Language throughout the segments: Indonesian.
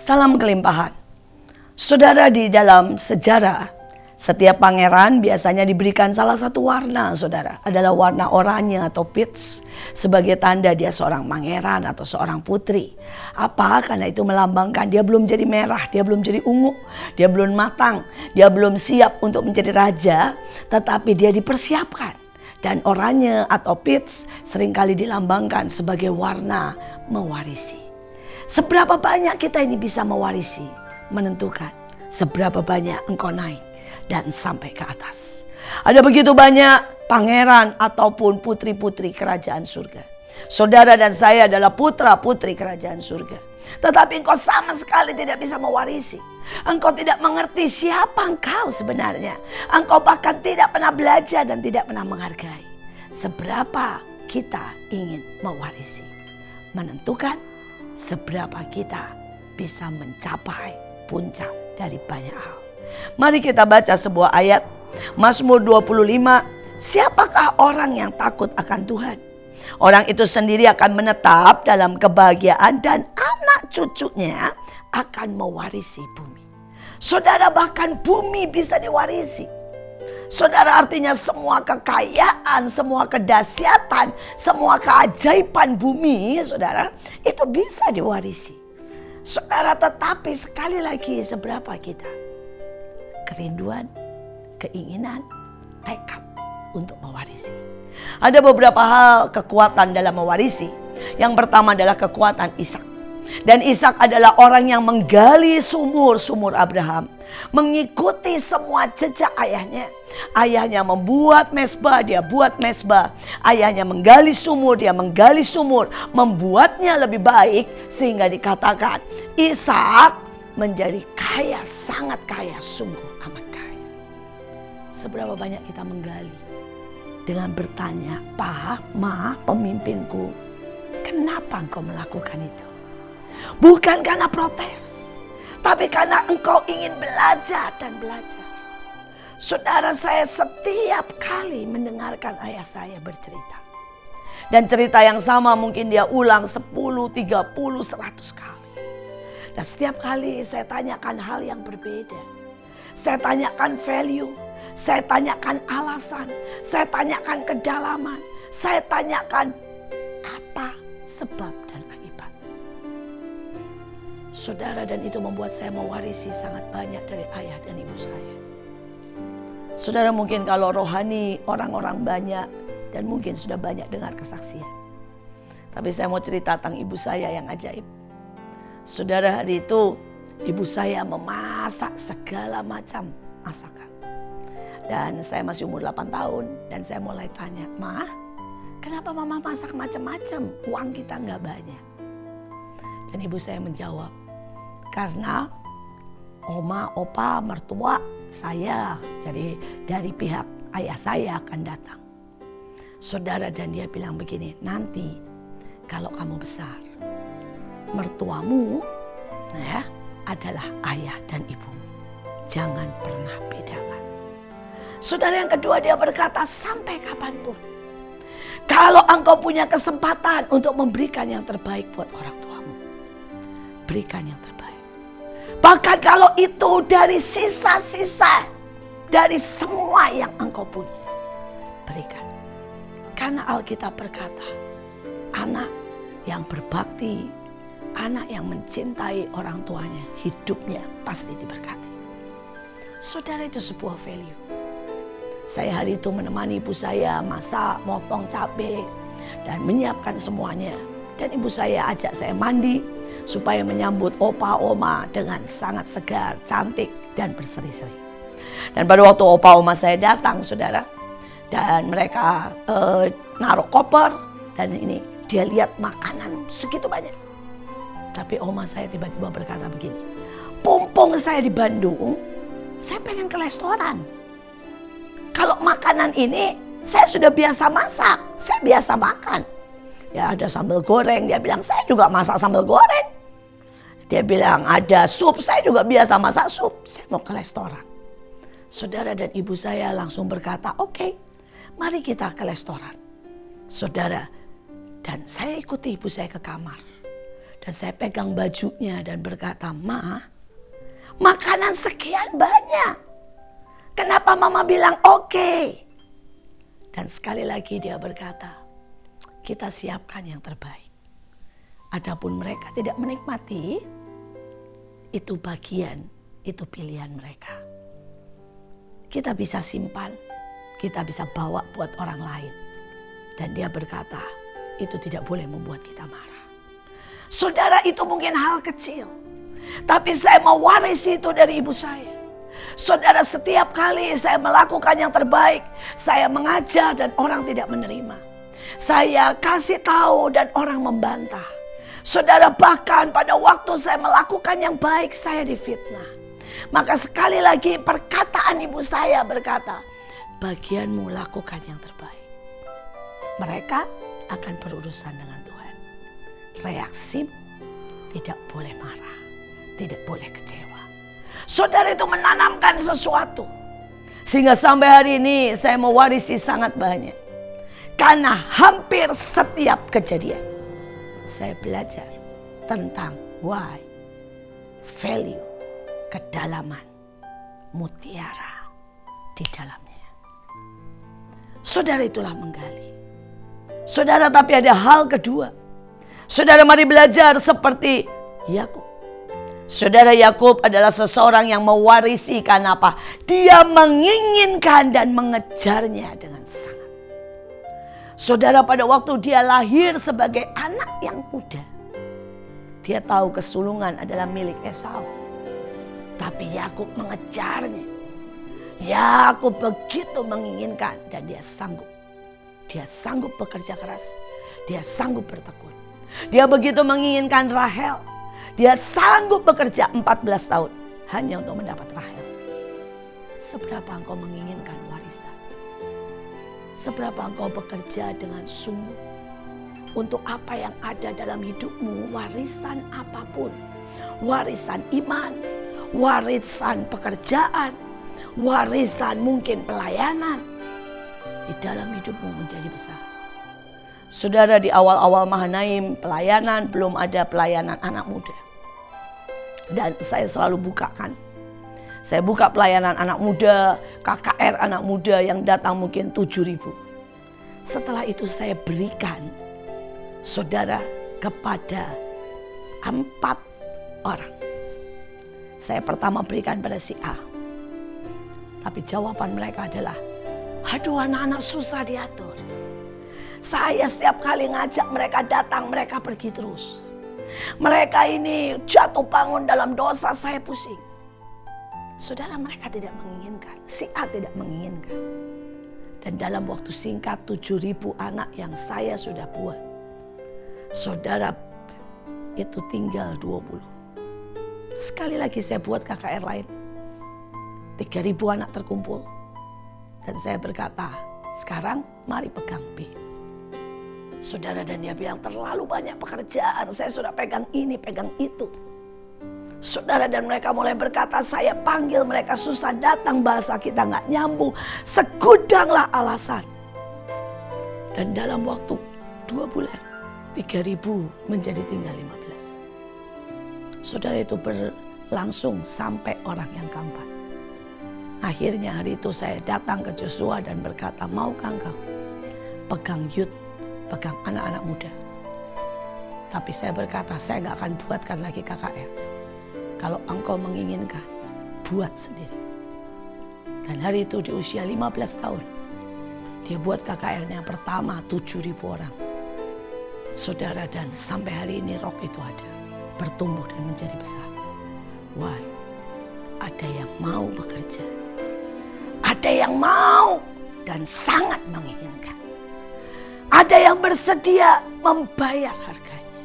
Salam kelimpahan. Saudara, di dalam sejarah, setiap pangeran biasanya diberikan salah satu warna, saudara. Adalah warna oranye atau peach, sebagai tanda dia seorang pangeran atau seorang putri. Apa? Karena itu melambangkan dia belum jadi merah, dia belum jadi ungu, dia belum matang, dia belum siap untuk menjadi raja, tetapi dia dipersiapkan. Dan oranye atau peach seringkali dilambangkan sebagai warna mewarisi. Seberapa banyak kita ini bisa mewarisi, menentukan seberapa banyak engkau naik dan sampai ke atas. Ada begitu banyak pangeran ataupun putri-putri kerajaan surga. Saudara dan saya adalah putra-putri kerajaan surga. Tetapi engkau sama sekali tidak bisa mewarisi. Engkau tidak mengerti siapa engkau sebenarnya. Engkau bahkan tidak pernah belajar dan tidak pernah menghargai. Seberapa kita ingin mewarisi, menentukan seberapa kita bisa mencapai puncak dari banyak hal. Mari kita baca sebuah ayat Mazmur 25. Siapakah orang yang takut akan Tuhan? Orang itu sendiri akan menetap dalam kebahagiaan dan anak cucunya akan mewarisi bumi. Saudara, bahkan bumi bisa diwarisi. Saudara, artinya semua kekayaan, semua kedahsyatan, semua keajaiban bumi, saudara, itu bisa diwarisi. Saudara, tetapi sekali lagi seberapa kita kerinduan, keinginan, tekad untuk mewarisi. Ada beberapa hal kekuatan dalam mewarisi. Yang pertama adalah kekuatan Ishak. Dan Ishak adalah orang yang menggali sumur Abraham, mengikuti semua jejak ayahnya. Ayahnya membuat mezbah, dia buat mezbah. Ayahnya menggali sumur, dia menggali sumur, membuatnya lebih baik sehingga dikatakan Ishak menjadi kaya, sangat kaya, sungguh amat kaya. Seberapa banyak kita menggali dengan bertanya, "Pa, Ma, pemimpinku, kenapa engkau melakukan itu?" Bukan karena protes, tapi karena engkau ingin belajar dan belajar. Saudara, saya setiap kali mendengarkan ayah saya bercerita. Dan cerita yang sama mungkin dia ulang 10, 30, 100 kali. Dan setiap kali saya tanyakan hal yang berbeda. Saya tanyakan value, saya tanyakan alasan, saya tanyakan kedalaman, saya tanyakan apa sebab dan akibat. Saudara, dan itu membuat saya mewarisi sangat banyak dari ayah dan ibu saya. Saudara, mungkin kalau rohani orang-orang banyak dan mungkin sudah banyak dengar kesaksian. Tapi saya mau cerita tentang ibu saya yang ajaib. Saudara, hari itu ibu saya memasak segala macam masakan. Dan saya masih umur 8 tahun dan saya mulai tanya, "Ma, kenapa mama masak macam-macam? Uang kita nggak banyak." Dan ibu saya menjawab, "Karena oma, opa, mertua saya, jadi dari pihak ayah saya akan datang." Saudara, dan dia bilang begini, "Nanti kalau kamu besar, mertuamu adalah ayah dan ibumu. Jangan pernah bedakan." Saudara, yang kedua dia berkata, "Sampai kapanpun, kalau engkau punya kesempatan untuk memberikan yang terbaik buat orang tuamu, berikan yang terbaik. Bahkan kalau itu dari sisa-sisa dari semua yang engkau punya, berikan." Karena Alkitab berkata, anak yang berbakti, anak yang mencintai orang tuanya, hidupnya pasti diberkati. Saudara, itu sebuah value. Saya hari itu menemani ibu saya masak, motong cabai, dan menyiapkan semuanya. Dan ibu saya ajak saya mandi supaya menyambut opa oma dengan sangat segar, cantik, dan berseri-seri. Dan pada waktu opa oma saya datang, saudara, dan mereka naruh koper, dan ini dia lihat makanan segitu banyak. Tapi oma saya tiba-tiba berkata begini, "Pumpung saya di Bandung, saya pengen ke restoran. Kalau makanan ini saya sudah biasa masak, saya biasa makan. Ya ada sambal goreng," dia bilang, "saya juga masak sambal goreng." Dia bilang ada sup, saya juga biasa masak sup, saya mau ke restoran. Saudara, dan ibu saya langsung berkata, "Oke, mari kita ke restoran." Saudara, dan saya ikuti ibu saya ke kamar. Dan saya pegang bajunya dan berkata, "Ma, makanan sekian banyak. Kenapa Mama bilang oke?" Dan sekali lagi dia berkata, "Kita siapkan yang terbaik. Adapun mereka tidak menikmati, itu bagian, itu pilihan mereka. Kita bisa simpan, kita bisa bawa buat orang lain." Dan dia berkata, itu tidak boleh membuat kita marah. Saudara, itu mungkin hal kecil, tapi saya mau warisi itu dari ibu saya. Saudara, setiap kali saya melakukan yang terbaik, saya mengajar dan orang tidak menerima. Saya kasih tahu dan orang membantah. Saudara, bahkan pada waktu saya melakukan yang baik, saya difitnah. Maka sekali lagi perkataan ibu saya berkata, bagianmu lakukan yang terbaik. Mereka akan berurusan dengan Tuhan. Reaksi tidak boleh marah, tidak boleh kecewa. Saudara, itu menanamkan sesuatu. Sehingga sampai hari ini saya mewarisi sangat banyak. Karena hampir setiap kejadian saya belajar tentang why, value, kedalaman, mutiara di dalamnya. Saudara, itulah menggali. Saudara, tapi ada hal kedua. Saudara, mari belajar seperti Yakub. Saudara, Yakub adalah seseorang yang mewarisi karena apa? Dia menginginkan dan mengejarnya dengan sangat. Saudara, pada waktu dia lahir sebagai anak yang muda, dia tahu kesulungan adalah milik Esau. Tapi Yakub mengejarnya. Yakub begitu menginginkan dan dia sanggup. Dia sanggup bekerja keras. Dia sanggup bertekun. Dia begitu menginginkan Rahel. Dia sanggup bekerja 14 tahun hanya untuk mendapat Rahel. Seberapa engkau menginginkan warisan? Seberapa engkau bekerja dengan sungguh untuk apa yang ada dalam hidupmu? Warisan apapun. Warisan iman, warisan pekerjaan, warisan mungkin pelayanan. Di dalam hidupmu menjadi besar. Saudara, di awal-awal Mahanaim pelayanan, belum ada pelayanan anak muda. Dan saya selalu bukakan. Saya buka pelayanan anak muda, KKR anak muda yang datang mungkin 7.000. Setelah itu saya berikan, saudara, kepada 4 orang. Saya pertama berikan pada si A. Tapi jawaban mereka adalah, aduh, anak-anak susah diatur. Saya setiap kali ngajak mereka datang, mereka pergi terus. Mereka ini jatuh bangun dalam dosa, saya pusing. Saudara, mereka tidak menginginkan. Si A tidak menginginkan. Dan dalam waktu singkat 7.000 anak yang saya sudah buat, saudara, itu tinggal 20. Sekali lagi saya buat KKR lain. 3.000 anak terkumpul. Dan saya berkata, sekarang mari pegang B. Saudara, dan dia bilang terlalu banyak pekerjaan. Saya sudah pegang ini, pegang itu. Saudara, dan mereka mulai berkata, saya panggil mereka susah datang, bahasa kita nggak nyambung. Segudanglah alasan. Dan dalam waktu 2 bulan, 3.000 menjadi tinggal 15. Saudara, itu berlangsung sampai orang yang keempat. Akhirnya hari itu saya datang ke Joshua dan berkata, maukah engkau pegang youth, pegang anak-anak muda? Tapi saya berkata, saya gak akan buatkan lagi KKR. Kalau engkau menginginkan, buat sendiri. Dan hari itu di usia 15 tahun, dia buat KKR-nya pertama 7.000 orang. Saudara, dan sampai hari ini rock itu ada, bertumbuh dan menjadi besar. Why? Ada yang mau bekerja. Ada yang mau dan sangat menginginkan. Ada yang bersedia membayar harganya.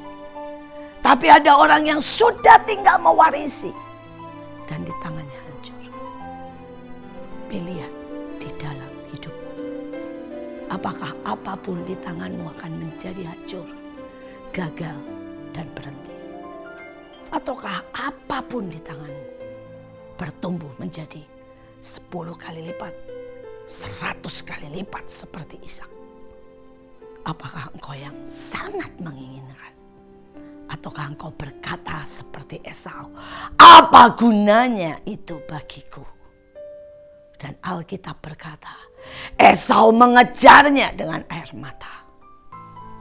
Tapi ada orang yang sudah tinggal mewarisi dan di tangannya hancur. Pilihan di dalam hidupmu. Apakah apapun di tanganmu akan menjadi hancur, gagal, dan berhenti? Ataukah apapun di tanganmu bertumbuh menjadi 10 kali lipat, 100 kali lipat seperti Ishak? Apakah engkau yang sangat menginginkan? Atau Ataukah engkau berkata seperti Esau, apa gunanya itu bagiku? Dan Alkitab berkata, Esau mengejarnya dengan air mata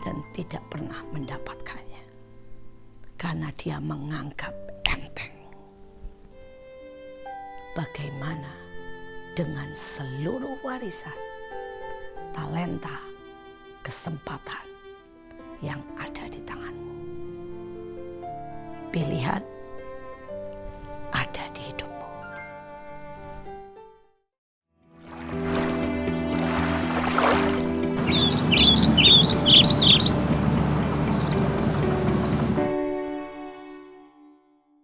dan tidak pernah mendapatkannya karena dia menganggap enteng. Bagaimana dengan seluruh warisan, talenta, kesempatan yang ada di tanganmu? Pilihan